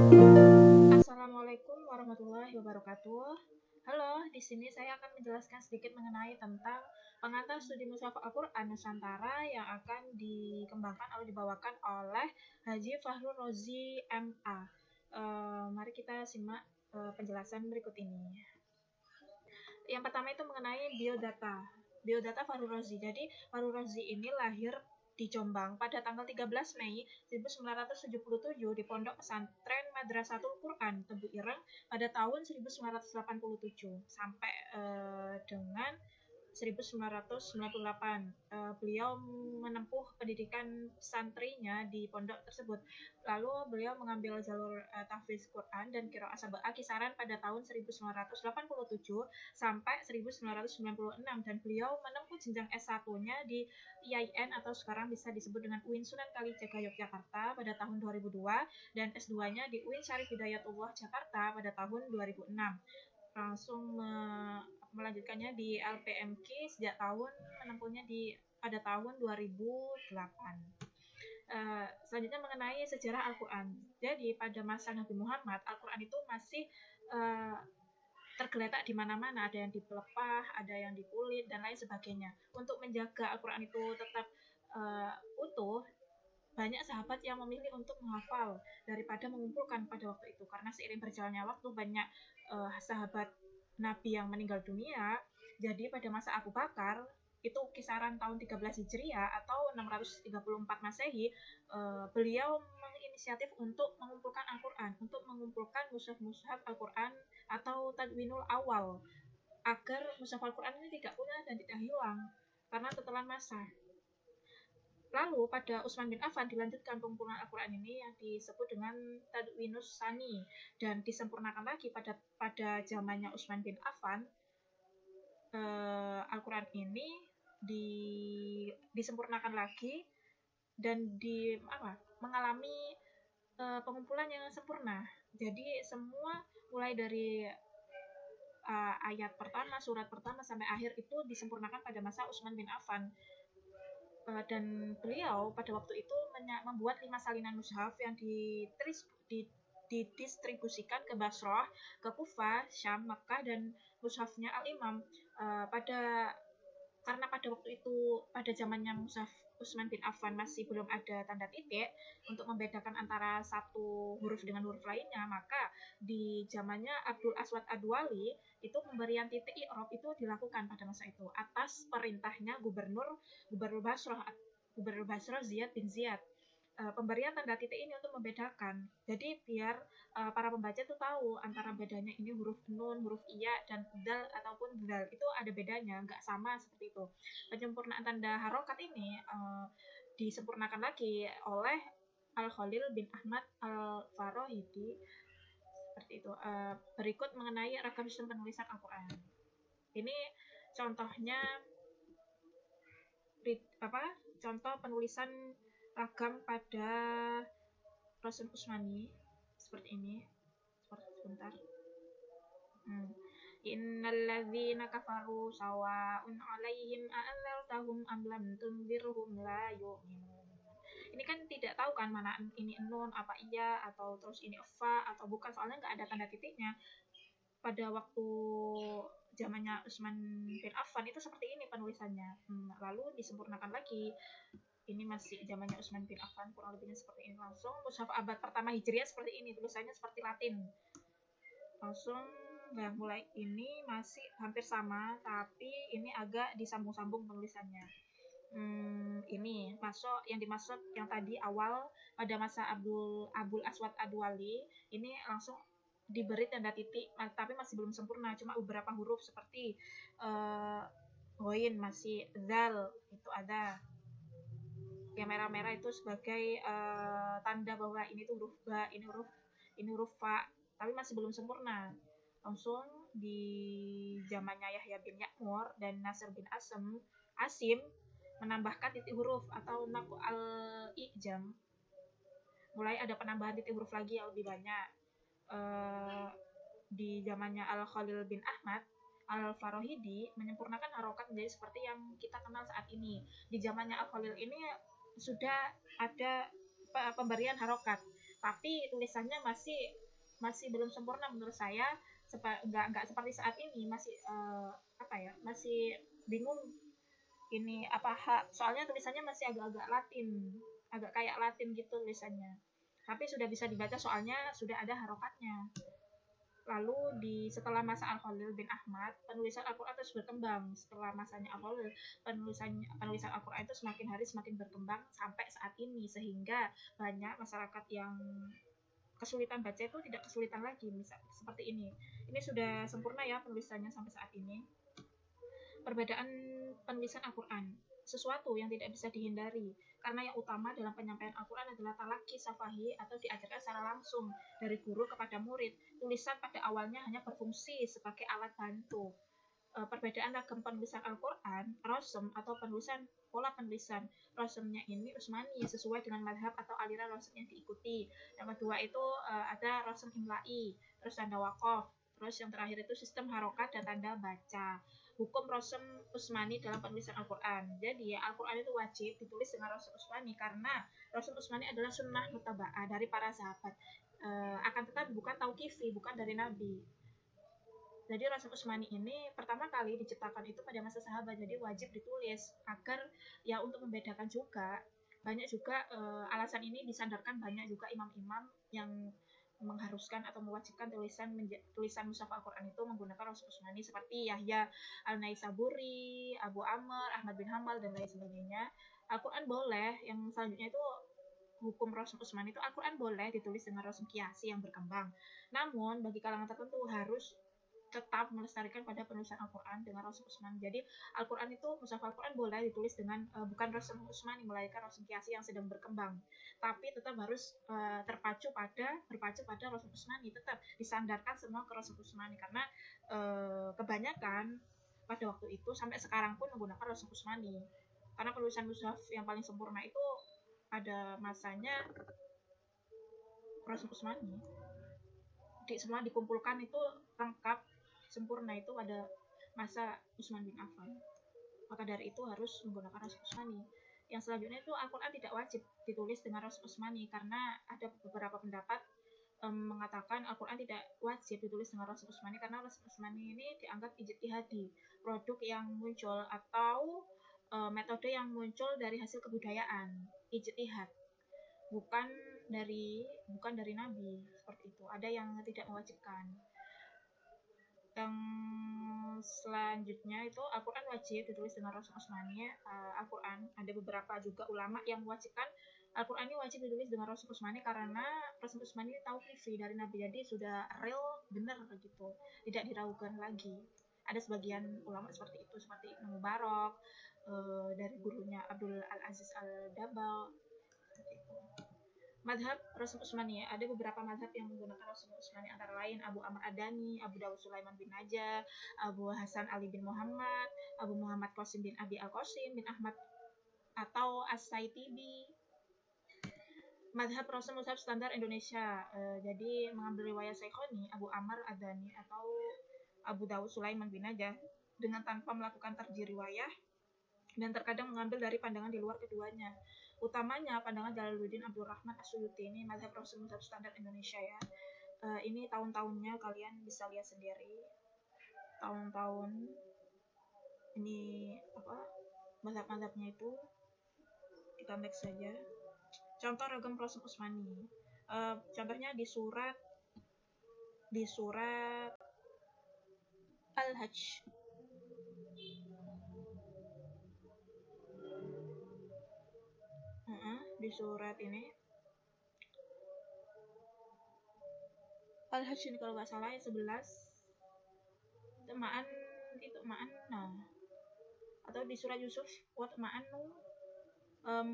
Assalamualaikum warahmatullahi wabarakatuh. Halo, di sini saya akan menjelaskan sedikit mengenai tentang pengantar studi Mushaf Al-Quran Nusantara yang akan dikembangkan atau dibawakan oleh Haji Fahrul Rozi MA. Mari kita simak penjelasan berikut ini. Yang pertama itu mengenai biodata. Biodata Fahrul Rozi. Jadi Fahrul Rozi ini lahir di Jombang pada tanggal 13 Mei 1977 di Pondok Pesantren Madrasatul Quran Tebu Ireng pada tahun 1987 sampai dengan 1998. Beliau menempuh pendidikan santrinya di pondok tersebut. Lalu beliau mengambil jalur tahfiz Quran dan qiraah sab'ah kisaran pada tahun 1987 sampai 1996 dan beliau menempuh jenjang S1-nya di IAIN atau sekarang bisa disebut dengan UIN Sunan Kalijaga Yogyakarta pada tahun 2002 dan S2-nya di UIN Syarif Hidayatullah Jakarta pada tahun 2006. Langsung melanjutkannya di LPMK sejak tahun menempuhnya pada tahun 2008. Selanjutnya mengenai sejarah Al-Quran. Jadi pada masa Nabi Muhammad, Al-Quran itu masih tergeletak di mana-mana, ada yang dipelepah, ada yang dikulit dan lain sebagainya. Untuk menjaga Al-Quran itu tetap utuh, banyak sahabat yang memilih untuk menghafal daripada mengumpulkan pada waktu itu, karena seiring berjalannya waktu banyak sahabat Nabi yang meninggal dunia. Jadi pada masa Abu Bakar itu kisaran tahun 13 Hijriah atau 634 Masehi, beliau menginisiatif untuk mengumpulkan Al-Quran, untuk mengumpulkan mushaf-mushaf Al-Quran atau tadwinul awal, agar mushaf Al-Quran ini tidak punah dan tidak hilang karena tetelan masa. Lalu pada Utsman bin Affan dilanjutkan pengumpulan Al-Quran ini yang disebut dengan Tadwinus Sani dan disempurnakan lagi pada zamannya Utsman bin Affan. Al-Quran ini disempurnakan lagi dan mengalami pengumpulan yang sempurna. Jadi semua mulai dari ayat pertama, surat pertama sampai akhir itu disempurnakan pada masa Utsman bin Affan. Dan beliau pada waktu itu membuat 5 salinan mushaf yang didistribusikan ke Basrah, ke Kufah, Syam, Makkah, dan mushafnya Al-Imam. Karena pada waktu itu, pada zamannya mushaf Utsman bin Affan masih belum ada tanda titik untuk membedakan antara satu huruf dengan huruf lainnya, maka di zamannya Abdul Aswad Ad-Duwali itu pemberian titik i'rab itu dilakukan pada masa itu atas perintahnya Gubernur Basrah Ziyad bin Ziyad. Pemberian tanda titik ini untuk membedakan. Jadi biar para pembaca itu tahu antara bedanya ini huruf nun, huruf iya, dan dal ataupun dal. Itu ada bedanya, nggak sama seperti itu. Penyempurnaan tanda harokat ini disempurnakan lagi oleh Al-Khalil bin Ahmad Al-Farahidi. Seperti itu. Berikut mengenai ragam sistem penulisan Al-Quran. Ini contohnya contoh penulisan ragam pada Rasul Utsmani seperti ini. Sebentar. Innalladzina kafaru sawa'un 'alaihim a'anzartahum am lam tunzirhum la yu'minun. Ini kan tidak tahu kan mana ini nun apa iya atau terus ini fa atau bukan, soalnya nggak ada tanda titiknya. Pada waktu zamannya Utsman bin Affan itu seperti ini penulisannya. Lalu disempurnakan lagi. Ini masih zamannya Utsman bin Affan, kurang lebihnya seperti ini. Langsung mushaf abad pertama Hijriah seperti ini, tulisannya seperti Latin. Langsung mulai ini masih hampir sama, tapi ini agak disambung-sambung penulisannya. Ini yang dimaksud yang tadi awal pada masa Abdul Aswad Ad-Duwali, ini langsung diberi tanda titik, tapi masih belum sempurna, cuma beberapa huruf seperti ghoin masih, zal itu ada. Yang merah-merah itu sebagai tanda bahwa ini tuh huruf ba, ini huruf fa, tapi masih belum sempurna. Langsung di zamannya Yahya bin Ya'mur dan Nasir bin Asim menambahkan titik huruf atau naqu al-i'jam. Mulai ada penambahan titik huruf lagi yang lebih banyak. Di zamannya Al-Khalil bin Ahmad Al-Farahidi menyempurnakan harokat menjadi seperti yang kita kenal saat ini. Di zamannya Al-Khalil ini sudah ada pemberian harokat, tapi tulisannya masih belum sempurna menurut saya. Nggak seperti saat ini, masih masih bingung ini soalnya tulisannya masih agak-agak Latin, agak kayak Latin gitu tulisannya, tapi sudah bisa dibaca soalnya sudah ada harokatnya. Lalu setelah masa Al-Khalil bin Ahmad, penulisan Al-Quran terus berkembang. Setelah masanya Al-Khalil, penulisan Al-Quran itu semakin hari semakin berkembang sampai saat ini, sehingga banyak masyarakat yang kesulitan baca itu tidak kesulitan lagi. Misal seperti ini sudah sempurna ya penulisannya sampai saat ini. Perbedaan penulisan Al-Quran, sesuatu yang tidak bisa dihindari, karena yang utama dalam penyampaian Al-Quran adalah talaki safahi atau diajarkan secara langsung dari guru kepada murid. Tulisan pada awalnya hanya berfungsi sebagai alat bantu. Perbedaan ragam penulisan Al-Quran, rosem atau pola penulisan. Rosemnya ini Utsmani sesuai dengan madhab atau aliran rosem yang diikuti. Yang kedua itu ada rosem imla'i, terus tanda wakof, terus yang terakhir itu sistem harokat dan tanda baca. Hukum rosem Utsmani dalam penulisan Al-Quran. Jadi Al-Quran itu wajib ditulis dengan rosem Utsmani karena rosem Utsmani adalah sunnah mutaba'ah dari para sahabat. Akan tetapi bukan tauqifi, bukan dari Nabi. Jadi rosem Utsmani ini pertama kali diciptakan itu pada masa sahabat, jadi wajib ditulis agar ya untuk membedakan juga. Banyak juga alasan ini disandarkan banyak juga imam-imam yang mengharuskan atau mewajibkan tulisan mushaf Al-Quran itu menggunakan rosem Utsmani seperti Yahya Al-Naisaburi, Abu Amr, Ahmad bin Hanbal dan lain sebagainya. Al-Quran boleh, yang selanjutnya itu hukum rosem Utsmani itu Al-Quran boleh ditulis dengan rosem qiyasi yang berkembang. Namun bagi kalangan tertentu harus tetap melestarikan pada penulisan Al-Quran dengan rosem Utsmani. Jadi Al-Quran itu, mushaf Al-Quran boleh ditulis dengan bukan rosem Utsmani, melainkan rosem qiyasi yang sedang berkembang. Tapi tetap harus berpacu pada rosem Utsmani, tetap disandarkan semua ke rosem Utsmani karena kebanyakan pada waktu itu sampai sekarang pun menggunakan rosem Utsmani. Karena penulisan mushaf yang paling sempurna itu pada masanya rosem Utsmani. Semua dikumpulkan itu lengkap sempurna itu pada masa Utsman bin Affan. Maka dari itu harus menggunakan rosem Utsmani. Yang selanjutnya itu Al-Quran tidak wajib ditulis dengan rosem Utsmani karena ada beberapa pendapat mengatakan Al-Quran tidak wajib ditulis dengan rosem Utsmani karena rosem Utsmani ini dianggap ijtihadi, produk yang muncul atau metode yang muncul dari hasil kebudayaan, ijtihad, bukan dari Nabi, seperti itu. Ada yang tidak mewajibkan. Yang selanjutnya itu Al-Quran wajib ditulis dengan rosem Utsmani. Al-Quran ada beberapa juga ulama yang mewajibkan Al-Quran ini wajib ditulis dengan rosem Utsmani karena rosem Utsmani tauqifi dari Nabi, jadi sudah real, benar begitu, tidak diragukan lagi. Ada sebagian ulama seperti itu, seperti Ibnu Mubarak, dari gurunya Abdul Al-Aziz Al-Dabal. Madhab rosem Utsmani, ada beberapa madhab yang menggunakan rosem Utsmani, antara lain Abu Amr Adani, Abu Dawud Sulaiman bin Najah, Abu Hasan Ali bin Muhammad, Abu Muhammad Qasim bin Abi Al-Qasim bin Ahmad atau As-Saitibi. Madhab rosem mushaf standar Indonesia, jadi mengambil riwayat Syekhoni, Abu Amr Adani atau Abu Dawud Sulaiman bin Najah dengan tanpa melakukan tarjih riwayah dan terkadang mengambil dari pandangan di luar keduanya. Utamanya pandangan Jalaluddin Abdul Rahman As-Suyuti. Ini madhab rosem mushaf standar Indonesia ya. Ini tahun-tahunnya kalian bisa lihat sendiri. Tahun-tahun ini madhab-madhabnya itu kita next saja. Contoh ragam rosem Utsmani. Contohnya di surat Al-Hajj. Di surat ini Al-Hajj ini kalau nggak salah ya 11 ma'an atau di surat Yusuf wa ma'anu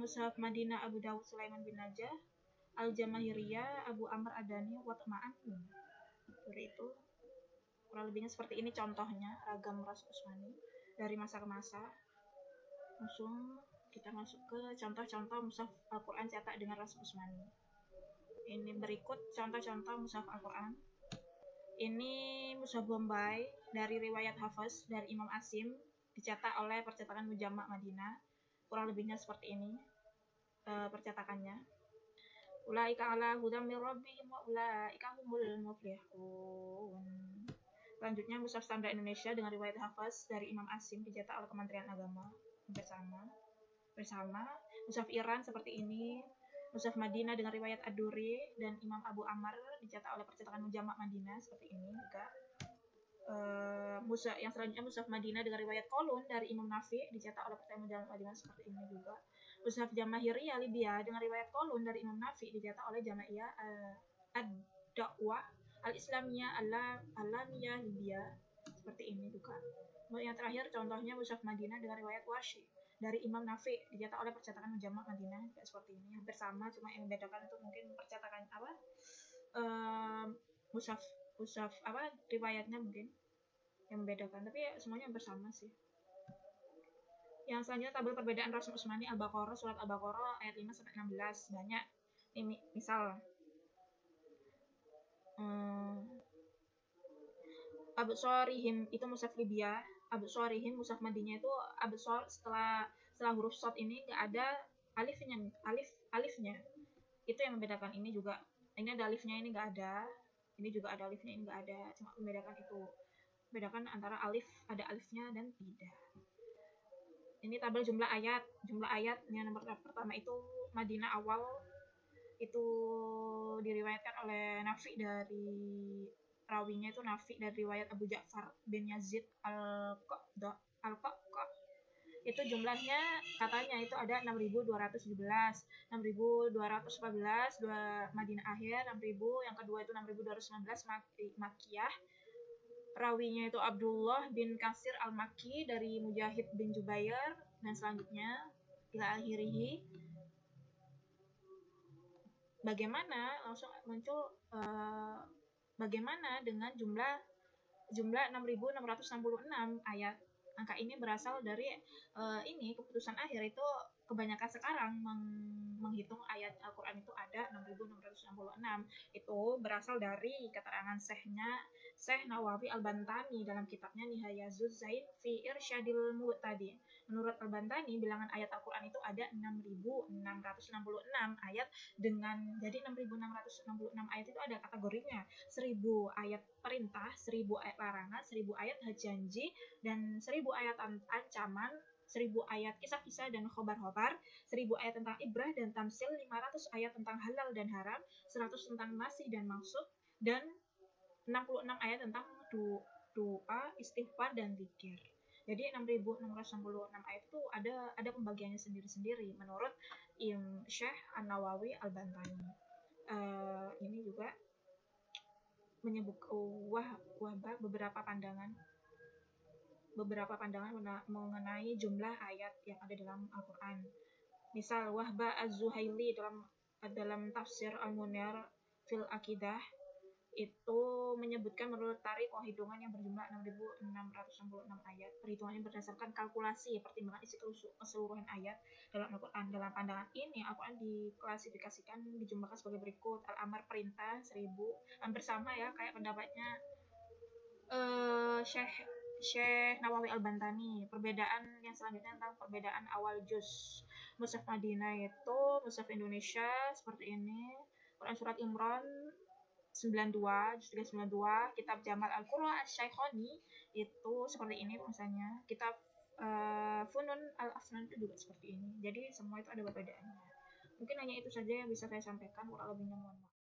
mushaf Madinah Abu Dawud Sulaiman bin Najah, Al-Jamahiriyah Abu Amr Adani wa ma'anu. Seperti itu, kurang lebihnya seperti ini contohnya ragam rosem Utsmani dari masa ke masa. Langsung kita masuk ke contoh-contoh mushaf Al-Quran cetak dengan rosem Utsmani. Ini berikut contoh-contoh mushaf Al-Quran. Ini mushaf Bombay dari riwayat Hafiz dari Imam Asim, dicetak oleh percetakan Mujama' Madinah. Kurang lebihnya seperti ini percetakannya. Ulaika ala hudam mir rabbihim wa ulaika humul muflihun. Selanjutnya Mushaf Standar Indonesia dengan riwayat Hafaz dari Imam Asim dicetak oleh Kementerian Agama bersama. Mushaf Iran seperti ini. Mushaf Madinah dengan riwayat Ad-Duri dan Imam Abu Amr dicetak oleh Percetakan Mujamak Madinah seperti ini juga. Yang selanjutnya Mushaf Madinah dengan riwayat Qolun dari Imam Nafi dicetak oleh Percetakan Mujamak Madinah seperti ini juga. Mushaf Jamahiriyah Libya dengan riwayat Qolun dari Imam Nafi dicetak oleh Jamaiyah Ad-Da'wah Al-Islamiyah Alamiyah Libya seperti ini juga. Yang terakhir contohnya Mushaf Madinah dengan riwayat Warshi dari Imam Nafi dicetak oleh Percetakan Mujamak Madinah seperti ini, hampir sama, cuma yang membedakan itu mungkin percetakan mushaf riwayatnya mungkin yang membedakan, tapi ya, semuanya hampir sama sih. Yang selanjutnya tabel perbedaan Rasul Utsmani Al-Baqarah, surat Al-Baqarah ayat 5 sampai 16 banyak. Ini misal Absorihim itu mushaf Libya, Absorihim mushaf Madinah itu Absor setelah huruf shad ini nggak ada alifnya. Itu yang membedakan. Ini juga ini ada alifnya, ini nggak ada. Ini juga ada alifnya, ini nggak ada. Cuma membedakan itu. Bedakan antara ada alifnya dan tidak. Ini tabel jumlah ayat. Jumlah ayatnya nomor pertama itu Madinah awal itu diriwayatkan oleh Nafi dari rawinya itu Nafi dari riwayat Abu Ja'far bin Yazid Al-Qa'qa. Itu jumlahnya katanya itu ada 6.217, 6.214 Madinah akhir, 6.000 yang kedua itu 6.219 Makkiyah. Rawinya itu Abdullah bin Kasir Al-Makki dari Mujahid bin Jubair dan selanjutnya ila akhirihi. Bagaimana langsung muncul bagaimana dengan jumlah 6.666 ayat. Angka ini berasal dari ini keputusan akhir itu kebanyakan sekarang menghitung ayat Al-Quran itu ada 6.666. Itu berasal dari keterangan Syekh Nawawi Al-Bantani dalam kitabnya Nihayazuz Zaid fi Irsyadil Mu'tadin. Menurut Al-Bantani, bilangan ayat Al-Quran itu ada 6.666 ayat jadi 6.666 ayat itu ada kategorinya. 1.000 ayat perintah, 1.000 ayat larangan, 1.000 ayat janji, dan 1.000 ayat ancaman, 1.000 ayat kisah-kisah dan khobar-khobar, 1.000 ayat tentang ibrah dan tamsil, 500 ayat tentang halal dan haram, 100 tentang nasih dan maksud, dan 66 ayat tentang doa, istighfar, dan zikir. Jadi 6.666 ayat itu ada pembagiannya sendiri-sendiri menurut Syekh An-Nawawi Al-Bantani. Ini juga menyebut beberapa pandangan mengenai jumlah ayat yang ada dalam Al-Quran. Misal Wahba Az-Zuhaili dalam tafsir Al-Munir fil Aqidah itu menyebutkan menurut tarikh hitungan yang berjumlah 6.666 ayat. Perhitungannya berdasarkan kalkulasi pertimbangan isi keseluruhan ayat dalam Al-Quran. Dalam pandangan ini, Al-Quran diklasifikasikan, dijumlahkan sebagai berikut. Al-Amr perintah 1.000, hampir sama ya kayak pendapatnya Syekh Nawawi Al-Bantani. Perbedaan yang selanjutnya tentang perbedaan awal juz. Mushaf Madinah itu Mushaf Indonesia seperti ini. Quran Surat Imran 92, juz 392, kitab Jamal Al-Qurra Asy-Syaikhani itu seperti ini misalnya. Kitab Funun Al-Afnan itu juga seperti ini. Jadi semua itu ada perbedaannya. Mungkin hanya itu saja yang bisa saya sampaikan. Kurang lebihnya mohon maaf.